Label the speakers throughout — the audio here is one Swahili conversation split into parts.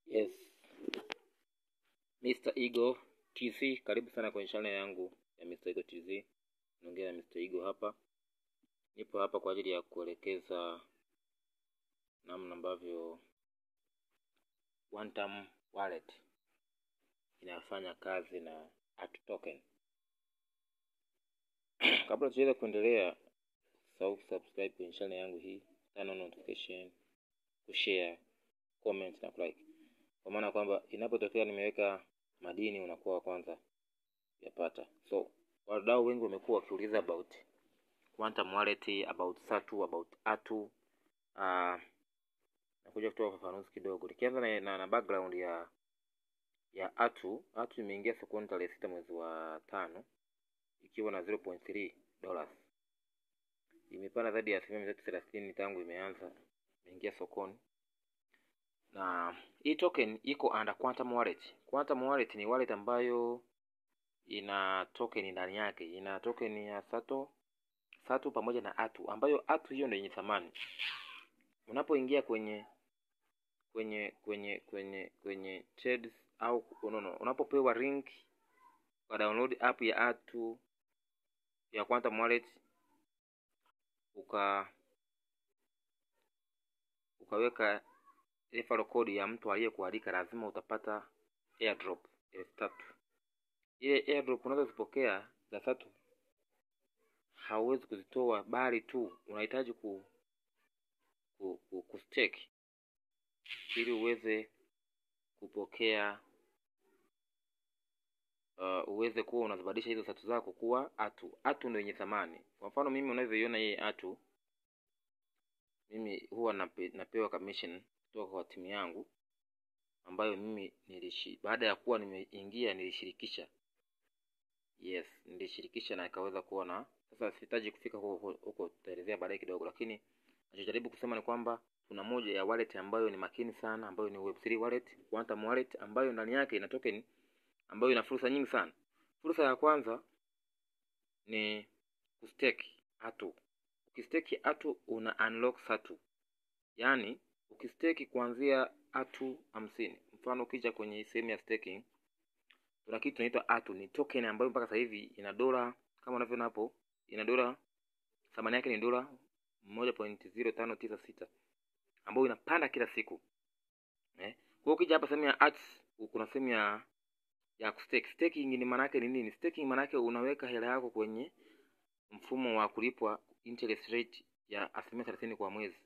Speaker 1: Yes, Mr. Eagle TZ, karibu sana kwenye channel yangu ya Mr. Eagle TZ. Naongea na Mr. Eagle hapa. Nipo hapa kwa ajili ya kuelekeza namna ambavyo one time wallet inafanya kazi na ATU token. Kabla tuweze kuendelea, subscribe kwenye channel yangu hii, turn on notification, kushare, comment na like. Kwa maana kwamba inapotokea nimeweka madini unakuwa wa kwanza yapata. So, wadau wengi wamekuwa wakiuliza about quantum wallet, about SATU, about ATU. Nakuja kutoa ufafanuzi kidogo. Nikianza na background ya ATU. ATU imeingia sokoni tarehe 6 mwezi wa 5 ikiwa na $0.3. Imepanda zaidi ya 330 tangu imeanza imeingia sokoni. Na hii token iko under quantum wallet. Quantum wallet ni wallet ambayo ina token ndani yake. Ina token ya SATU pamoja na ATU, ambayo ATU hiyo ndio yenye thamani. Unapoingia kwenye trades au unapopewa link kwa download app ya ATU ya quantum wallet, ukaweka referral code ya mtu aliyekualika, lazima utapata airdrop 3,000. Ile airdrop unazozipokea za SATU hauwezi kuzitoa, bali tu unahitaji kustake ili uweze kupokea, uweze kuwa unazibadilisha hizo SATU zako kuwa ATU. ATU ndio yenye thamani. Kwa mfano mimi unavyoiona hii ATU, mimi huwa napewa commission kutoka kwa timu yangu ambayo mimi baada ya kuwa nimeingia nilishirikisha. Yes, nilishirikisha na ikaweza kuwa na. Sasa sihitaji kufika huko tutaelezea baadaye kidogo, lakini nachojaribu kusema ni kwamba kuna moja ya wallet ambayo ni makini sana, ambayo ni Web3 wallet, quantum wallet, ambayo ndani yake ina token ambayo ina fursa nyingi sana. Fursa ya kwanza ni kustake ATU. Ukistake ATU una unlock SATU. Yaani ukistake kuanzia ATU 50. Mfano ukija kwenye sehemu ya staking, kuna kitu inaitwa ATU, ni token ambayo mpaka sasa hivi ina dola, kama unavyoona hapo, ina dola, thamani yake ni dola 1.0596 ambayo inapanda kila siku. Kwa ukija hapa sehemu ya ATU, kuna sehemu ya kustake. Staking ni maana yake ni nini? Staking maana yake unaweka hela yako kwenye mfumo wa kulipwa interest rate ya 30% kwa mwezi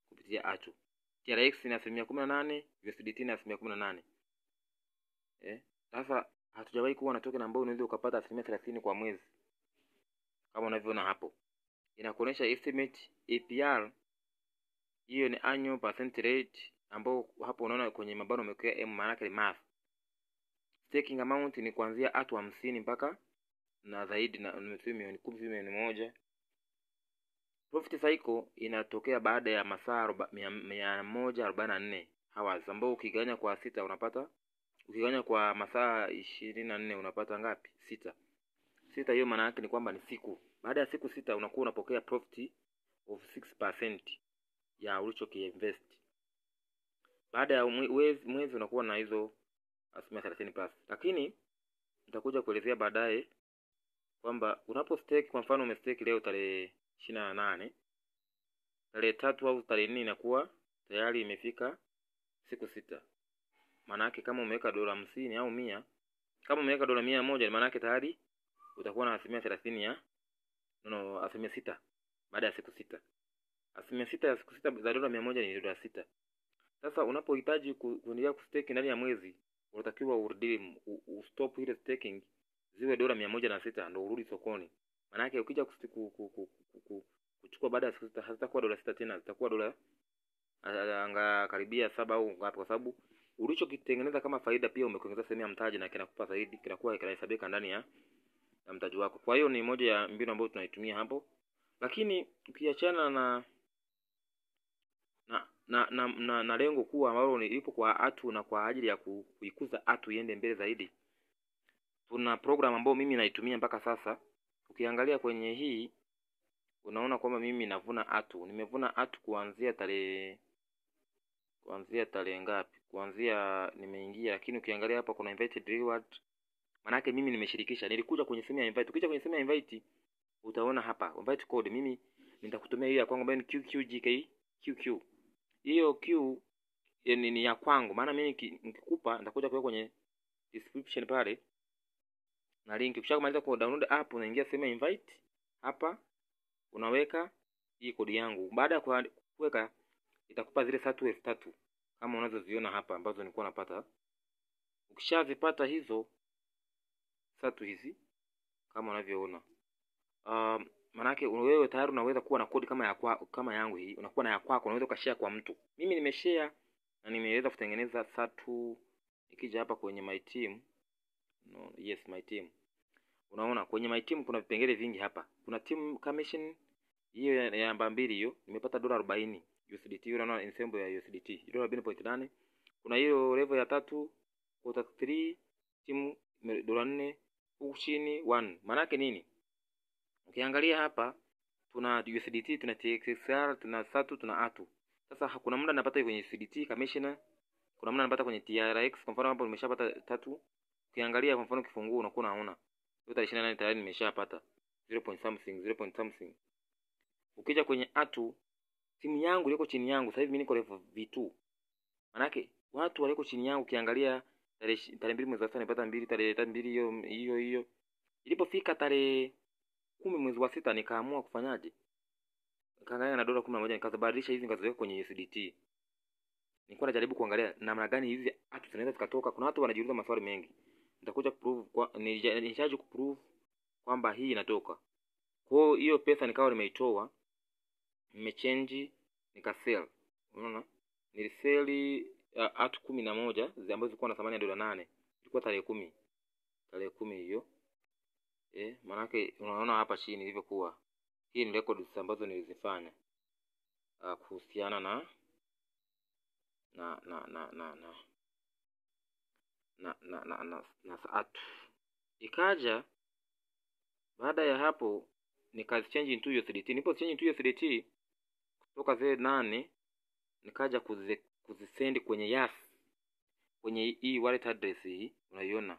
Speaker 1: kupitia ATU. TRX ni 18%, USDT ni 18%. Sasa hatujawahi kuwa na token ambayo unaweza ukapata 30% kwa mwezi kama unavyoona hapo. Inakuonesha estimate APR, hiyo ni annual percent rate, ambao hapo unaona kwenye mabano umewekea M, maana yake ni math. Staking amount ni kuanzia ATU 50 mpaka na zaidi, na milioni 10, milioni 1. Profit cycle inatokea baada ya masaa 144 hours, ambao ukigawanya kwa 6 unapata, ukigawanya kwa masaa 24 unapata ngapi? 6. Hiyo maana yake ni kwamba ni siku. Baada ya siku 6 unakuwa unapokea profit of 6% ya ulichokiinvest. Baada ya mwezi unakuwa na hizo 30%+. Lakini nitakuja kuelezea baadaye kwamba unapo stake, kwa mfano umestake leo tarehe 28, tarehe 3 au tarehe 4 inakuwa tayari imefika siku 6. Maana yake kama umeweka dola 50 au 100, kama umeweka dola 100, maana yake tayari utakuwa na 30% ya 6 baada ya siku 6. 6 ya siku 6 za dola 100 ni dola 6. Sasa unapohitaji kuendelea kustake ndani ya mwezi, unatakiwa uredeem, stop ile staking ziwe dola 106 ndio urudi sokoni. Maana yake ukija kuchukua baada ya siku 6 hazitakuwa dola 6 tena, zitakuwa dola karibia 7 au ngapi, kwa sababu ulichokitengeneza kama faida pia umeongeza sehemu ya mtaji na kinakupa zaidi, kinakuwa kinahesabika ndani ya mtaji wako. Kwa hiyo ni moja ya mbinu ambayo tunaitumia hapo. Lakini ukiachana na lengo kuu ambalo lipo kwa ATU na kwa ajili ya kuikuza ATU iende mbele zaidi, tuna program ambayo mimi naitumia mpaka sasa. Ukiangalia kwenye hii unaona kwamba mimi navuna ATU. Nimevuna ATU kuanzia tarehe ngapi? kuanzia nimeingia, lakini ukiangalia hapa kuna invited reward. Maana yake mimi nimeshirikisha. Nilikuja kwenye sehemu ya invite. Ukija kwenye sehemu ya invite utaona hapa invite code. Mimi nitakutumia hiyo ya kwangu ambayo ni QQGK. Hiyo Q ni ya kwangu. Maana mimi nikikupa nitakuja kuweka kwenye description pale na link. Ukishamaliza ku download app unaingia sehemu ya invite. Hapa unaweka hii kodi yangu. Baada ya kuweka itakupa zile $3,000 kama unazoziona hapa ambazo nilikuwa napata. Ukishazipata hizo $3 hizi kama unavyoona, manake wewe tayari unaweza kuwa na kodi kama yangu hii, unakuwa na ya kwako, unaweza ukashare kwa mtu. Mimi nimeshare na nimeweza kutengeneza $3. Nikija hapa kwenye my team, my team. Unaona kwenye my team kuna vipengele vingi hapa. Kuna team commission hiyo ya namba 2 hiyo, nimepata $40 USDT. Unaona ensemble ya USDT $40.8. Kuna hiyo level ya 3 quarter 3 team $4, huku chini 1. Maana yake nini? Ukiangalia hapa tuna USDT, tuna TXR, tuna SATU, tuna ATU. Sasa hakuna muda napata kwenye USDT commissioner, kuna muda napata kwenye TRX. Kwa mfano hapo nimeshapata 3. Ukiangalia kwa mfano kifunguo unakuwa unaona yote 28 tayari nimeshapata 0. something. Ukija kwenye ATU, timu yangu liko chini yangu sasa hivi mimi niko level V2. Maana yake watu waliko chini yangu, ukiangalia tarehe 2 mwezi wa 6 nipata 2, tarehe 2 hiyo. Ilipofika tarehe 10 mwezi wa 6 nikaamua kufanyaje? Nikaangalia na $11 nikazibadilisha hizi nikaziweka kwenye USDT. Nilikuwa najaribu kuangalia namna gani hizi hatu zinaweza zikatoka. Kuna watu wanajiuliza maswali mengi. Nitakuja kuprove nishaje kuprove kwamba hii inatoka. Kwa hiyo pesa nikawa nimeitoa, nimechange, nikasell. Unaona? Nilisell hatu 11 ambazo zilikuwa na thamani ya $8. Ilikuwa tarehe 10. Tarehe 10 hiyo. Maana yake unaona hapa chini ilivyokuwa. Hii ni records ambazo nilizifanya kuhusiana na SATU. Ikaja baada ya hapo nikazichange into USDT. Nipo change into USDT kutoka zile 8 nikaja kuzisend kwenye YAS, kwenye hii wallet address hii unaiona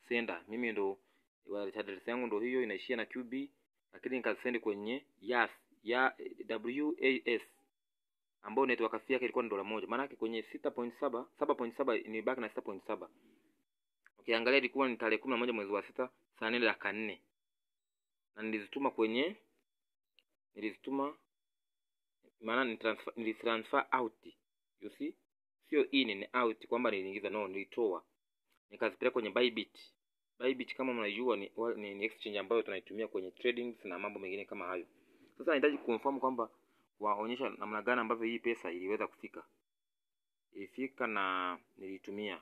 Speaker 1: sender. Mimi ndo wallet address yangu ndo hiyo inaishia na QB, lakini nikazisend kwenye YAS ya WAS ambao network fee yake ilikuwa ni $1. Maana yake kwenye 7.7 ni back na 6.7. Ukiangalia ilikuwa ni tarehe 11 mwezi wa 6 saa 4:04. Na nilizituma maana ni transfer out. You see? Sio in ni out kwamba niliingiza, no, nilitoa. Nikazipeleka kwenye Bybit. Bybit kama mnajua ni exchange ambayo tunaitumia kwenye tradings na mambo mengine kama hayo. Sasa nahitaji kuconfirm kwamba waonyesha namna gani ambavyo hii pesa iliweza kufika. Ilifika na nilitumia.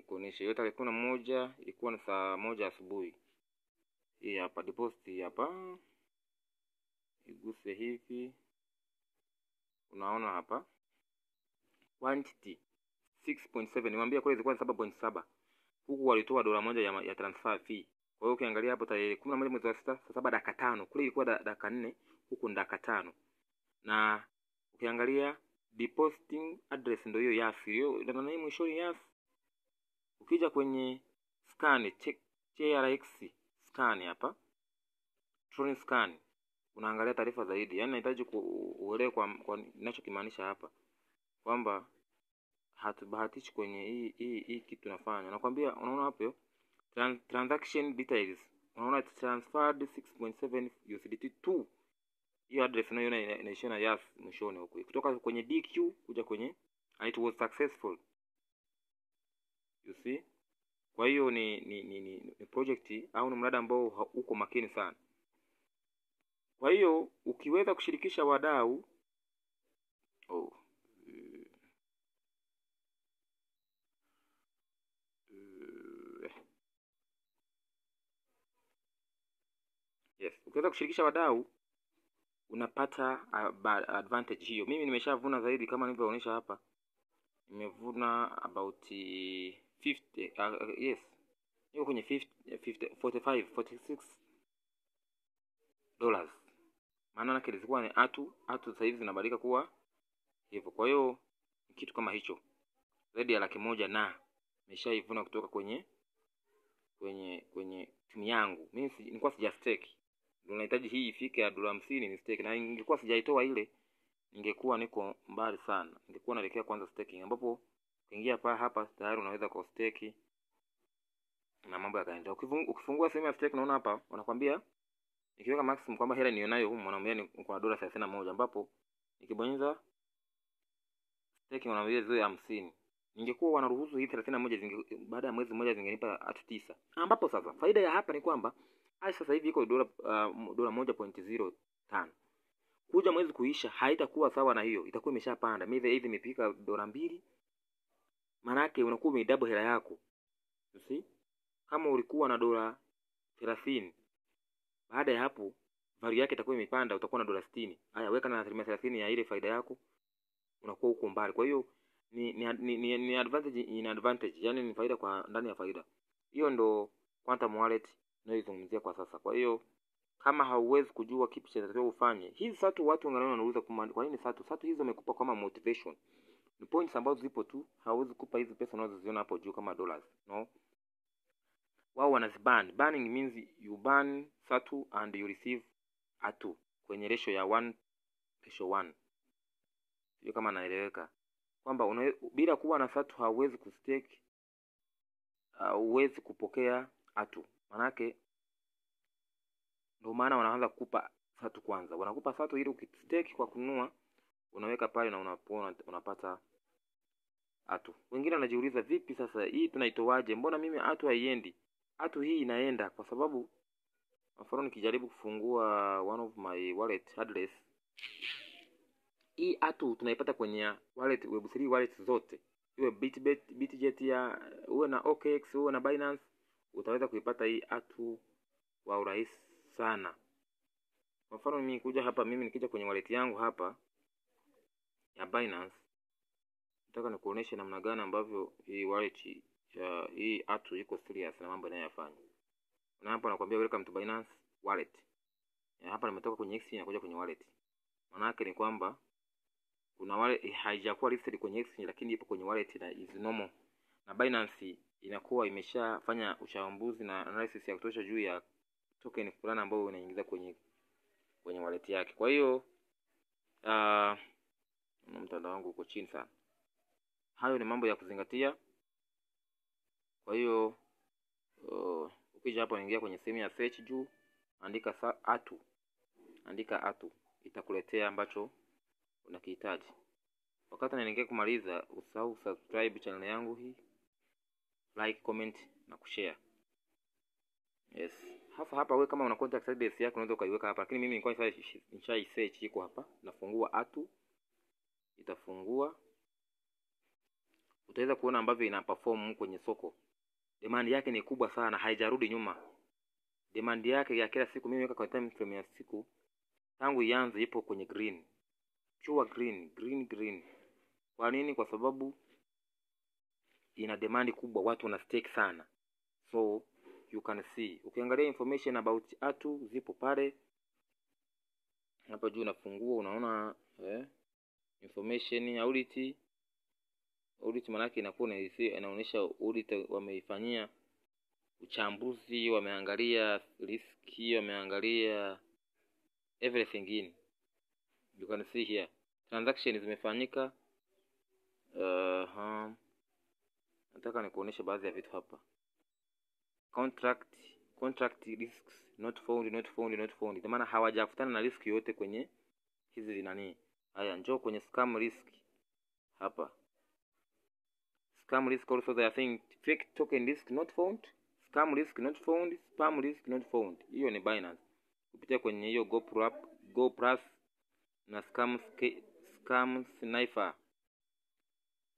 Speaker 1: Kuonyesha yote tarehe 11 ilikuwa ni saa 1 asubuhi. Hii hapa deposit hapa. Iguse hivi. Unaona hapa. Quantity 6.7. Niwaambia kule ilikuwa 7.7. Huku walitoa $1 ya transfer fee. Kwa hiyo ukiangalia hapo tarehe 11 mwezi wa 6 saa 7:05. Kule ilikuwa dakika 4, huku ni dakika 5. Na ukiangalia depositing address ndio hiyo YAS. Hiyo ndio nani mwisho ni YAS. Ukija kwenye scan TRX scan hapa. Tron scan unaangalia taarifa zaidi. Yaani nahitaji uelewe kwa ninachokimaanisha hapa kwamba hatubahatishi kwenye hii kitu tunafanya. Nakwambia unaona hapo transaction details. Unaona transferred 6.7 USDT to hiyo address unayoona inaishia na YAS mwishoni huko. Kutoka kwenye DQ kuja kwenye and it was successful. You see? Kwa hiyo ni project au ni mradi ambao uko makini sana. Kwa hiyo ukiweza kushirikisha wadau ukiweza kushirikisha wadau unapata advantage hiyo. Mimi nimeshavuna zaidi kama nilivyoonyesha hapa. Nimevuna about 50 yes. Niko kwenye 46 dollars. Maana yake ilikuwa ni ATU sasa hivi zinabadilika kuwa hivyo. Kwa hiyo kitu kama hicho, zaidi ya 100,000 na nimeshaivuna kutoka kwenye timu yangu. Mimi nilikuwa sija stake, ndio nahitaji hii ifike ya $50 ni stake, na ningekuwa sijaitoa ile ningekuwa niko mbali sana, ningekuwa naelekea kwanza staking, ambapo ukiingia hapa tayari unaweza ku stake na mambo yakaendelea. Ukifungua sehemu ya stake, unaona hapa wanakuambia nikiweka maximum kwamba hela nionayo huko mwanaambia ni kwa $31, ambapo nikibonyeza stake wanaambia ziwe 50. Ningekuwa wanaruhusu hii 31 baada ya mwezi mmoja zingenipa hata 9. Ambapo sasa faida ya hapa ni kwamba sasa hivi iko dola 1.05. Kuja mwezi kuisha haitakuwa sawa na hiyo, itakuwa imeshapanda. Mimi hivi imepika $2. Maana yake unakuwa umedouble hela yako. You see? Kama ulikuwa na $30, baada ya hapo value yake itakuwa imepanda, utakuwa na $60. Haya, weka na 30% ya ile faida yako, unakuwa huko mbali. Kwa hiyo ni advantage in advantage, yani ni faida kwa ndani ya faida. Hiyo ndo Quantum Wallet ninayozungumzia kwa sasa. Kwa hiyo kama hauwezi kujua kipi cha tatizo ufanye, hizi SATU watu wanauliza kwa nini SATU hizo wamekupa kama motivation. Ni points ambazo zipo tu, hauwezi kupa hizi pesa unazoziona hapo juu kama dollars. No. Wao wanaziban. Banning means you ban SATU and you receive ATU kwenye ratio ya 1:1. Hiyo kama naeleweka. Kwamba bila kuwa na SATU hauwezi kustake, hauwezi kupokea ATU. Manake ndio maana wanaanza kukupa SATU kwanza. Wanakupa SATU ili ukistake kwa kununua unaweka pale na unapata ATU. Wengine wanajiuliza vipi sasa hii tunaitoaje? Mbona mimi ATU haiendi? ATU hii inaenda kwa sababu mfano nikijaribu kufungua one of my wallet address, hii ATU tunaipata kwenye wallet Web3 wallet zote. Iwe Bitbet, Bitget, uwe na OKX, uwe na Binance, utaweza kuipata hii ATU kwa urahisi sana. Kwa mfano mimi nikija kwenye wallet yangu hapa ya Binance, nataka nikuoneshe namna gani ambavyo hii wallet hii ATU iko serious na mambo yanayofanya. Na hapa nakwambia welcome to Binance wallet. Hapa nimetoka kwenye exchange na kuja kwenye wallet. Maana yake ni kwamba kuna wallet haijakuwa listed kwenye exchange lakini ipo kwenye wallet na is normal. Na Binance inakuwa imeshafanya uchambuzi na analysis ya kutosha juu ya token fulani ambayo unaingiza kwenye wallet yake. Kwa hiyo mtandao wangu uko chini sana. Hayo ni mambo ya kuzingatia. Kwa hiyo ukija hapo unaingia kwenye sehemu ya search juu, andika ATU. Andika ATU, itakuletea ambacho unakihitaji. Wakati naelekea kumaliza, usahau subscribe channel yangu hii, like, comment na kushare. Yes. Hapa wewe kama una contact address yako unaweza ukaiweka hapa, lakini mimi nilikuwa nishai search iko hapa. Nafungua ATU. Itafungua. Utaweza kuona ambavyo ina perform kwenye soko. Demand yake ni kubwa sana, haijarudi nyuma. Demand yake ya kila siku mimi nimeweka kwa time frame ya siku tangu ianze ipo kwenye green. Pure green. Kwa nini? Kwa sababu ina demand kubwa, watu wana stake sana. So you can see, ukiangalia information about ATU zipo pale. Hapa juu nafungua unaona information audit maana yake inakuwa inaonyesha audit wameifanyia uchambuzi, wameangalia riski, wameangalia everything in. You can see here transactions zimefanyika. Nataka nikuoneshe baadhi ya vitu hapa. Contract risks not found. Maana hawajafutana na risk yote kwenye hizi nani. Haya, njoo kwenye scam risk hapa. Scam risk also they are saying fake token risk not found, scam risk not found, spam risk not found. Hiyo ni Binance. Kupitia kwenye hiyo Go Plus na scam sniper.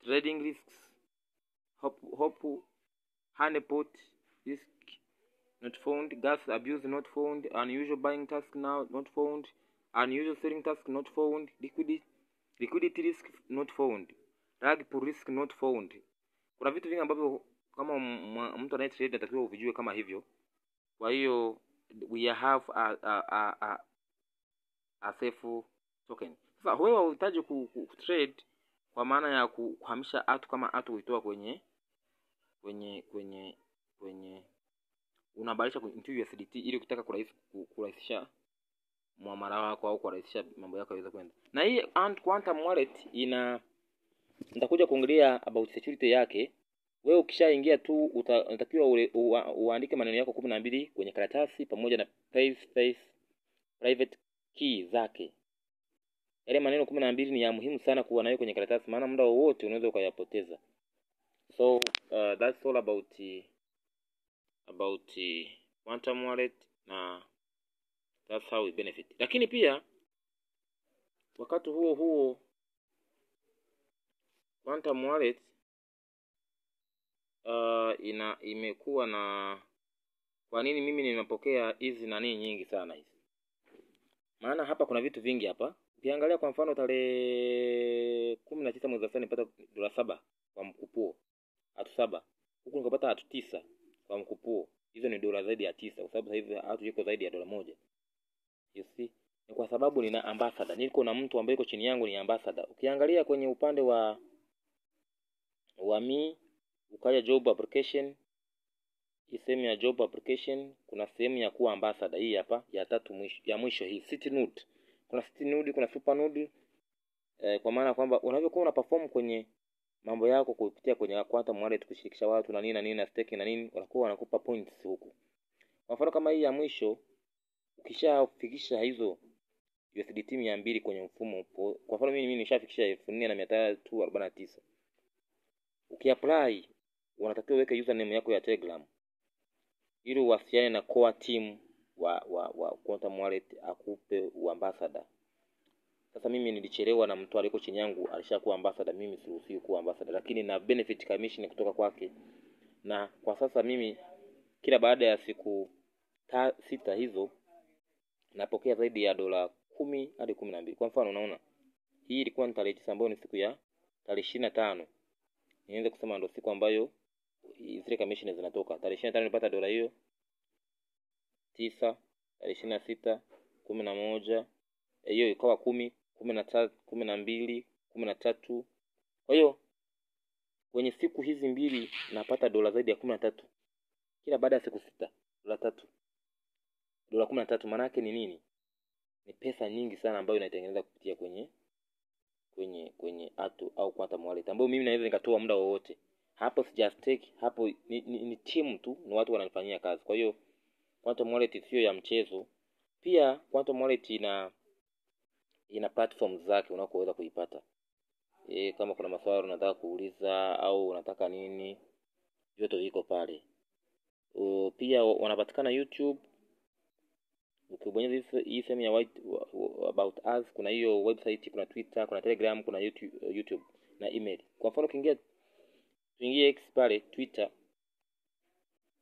Speaker 1: Trading risks hope honeypot risk not found, gas abuse not found, unusual buying task now not found, unusual selling task not found, liquidity risk not found, rug pull risk not found. Kuna vitu vingi ambavyo kama mtu anaye trade anatakiwa uvijue kama hivyo. Kwa hiyo we have a safe token. Sasa wewe unahitaji ku trade kwa maana ya kuhamisha atu, kama atu uitoa kwenye unabadilisha into USDT ili ukitaka kurahisisha muamala wako au kurahisisha mambo yako yaweze kwenda. Na hii Ant Quantum Wallet nitakuja kuongelea about security yake. Wewe ukishaingia tu unatakiwa uandike maneno yako 12 kwenye karatasi pamoja na private key zake. Yale maneno 12 ni ya muhimu sana kuwa nayo kwenye karatasi, maana muda wowote unaweza ukayapoteza. So that's all about Quantum Wallet, na that's how we benefit. Lakini pia wakati huo Quantum Wallet imekuwa na, kwa nini mimi ninapokea hizi nani nyingi sana hizi? Maana hapa kuna vitu vingi hapa. Ukiangalia kwa mfano tarehe 19 mwezi wa 9 nipata $7 kwa mkupuo. Hatu 7. Huku nikapata hatu 9 kwa mkupuo. Hizo ni dola zaidi ya 9 kwa sababu sasa hivi hatu yuko zaidi ya $1. You see? Ni kwa sababu nina ambassador. Niko na mtu ambaye yuko chini yangu ni ambassador. Ukiangalia kwenye upande wa ukaja job application, hii sehemu ya job application kuna sehemu ya kuwa ambassador, hii hapa ya tatu ya mwisho hii city node. Kuna city node, kuna super node. Kwa maana kwamba unavyokuwa una perform kwenye mambo yako kupitia kwenye Quantum Wallet, kushirikisha watu na nini na staking na nini, wanakuwa wanakupa points huku. Kwa mfano kama hii ya mwisho, ukishafikisha hizo USDT 200 kwenye mfumo, kwa mfano mimi nishafikisha 4349. Ukiapply unatakiwa uweke username yako ya Telegram ili uwasiliane na core team wa Quantum Wallet akupe uambassador. Sasa mimi nilichelewa na mtu aliko chini yangu alishakuwa ambassador, mimi siruhusiwi kuwa ambassador, lakini na benefit commission kutoka kwake. Na kwa sasa mimi kila baada ya siku 6 hizo napokea zaidi ya $10 hadi $12. Kwa mfano unaona hii ilikuwa ni tarehe 9 ambayo ni siku ya tarehe 25. Nianze kusema ndio siku ambayo zile commission zinatoka. Tarehe 25 nilipata dola hiyo 9, tarehe 26, 11, hiyo ikawa 10, 13, 12, 13. Kwa hiyo kwenye siku hizi mbili napata dola zaidi ya 13. Kila baada ya siku 6, dola 3. Dola 13 maana yake ni nini? Ni pesa nyingi sana ambayo inaitengeneza kupitia kwenye Atu au Quantum Wallet, ambayo mimi naweza nikatoa muda wowote. Hapo sija stake, hapo ni team tu, ni watu wananifanyia kazi. Kwa hiyo Quantum Wallet sio ya mchezo. Pia Quantum Wallet ina platforms zake unakoweza kuipata. Kama kuna maswali unataka kuuliza au unataka nini, yote viko pale. Pia wanapatikana YouTube. Ukibonyeza hii sehemu ya about us, kuna hiyo website, kuna Twitter, kuna Telegram, kuna YouTube na email. Kwa mfano tuingie X pale Twitter,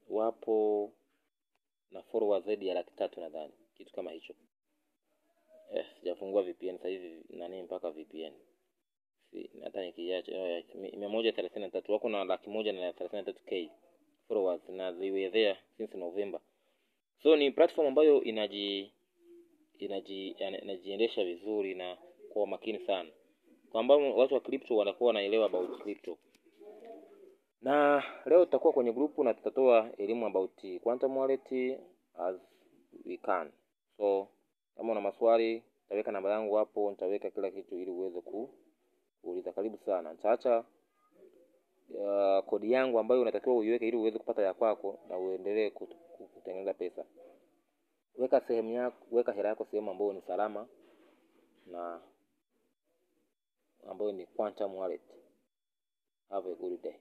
Speaker 1: wapo na followers zaidi ya 300 nadhani, kitu kama hicho. Sijafungua VPN sasa hivi mpaka VPN. Hata nikiacha 133 wako na 133k followers, na they were there since November. So ni platform ambayo inajiendesha vizuri na kwa makini sana, kwamba watu wa crypto wanakuwa wanaelewa about crypto. Na leo tutakuwa kwenye grupu na tutatoa elimu about Quantum Wallet as we can. So kama una maswali, nitaweka namba yangu hapo, nitaweka kila kitu ili uweze kuuliza. Karibu sana. Nitaacha kodi yangu ambayo unatakiwa uiweke ili uweze kupata ya kwako na uendelee kutengeneza pesa. Weka hela yako sehemu ambayo ni salama na ambayo ni Quantum Wallet. Have a good day.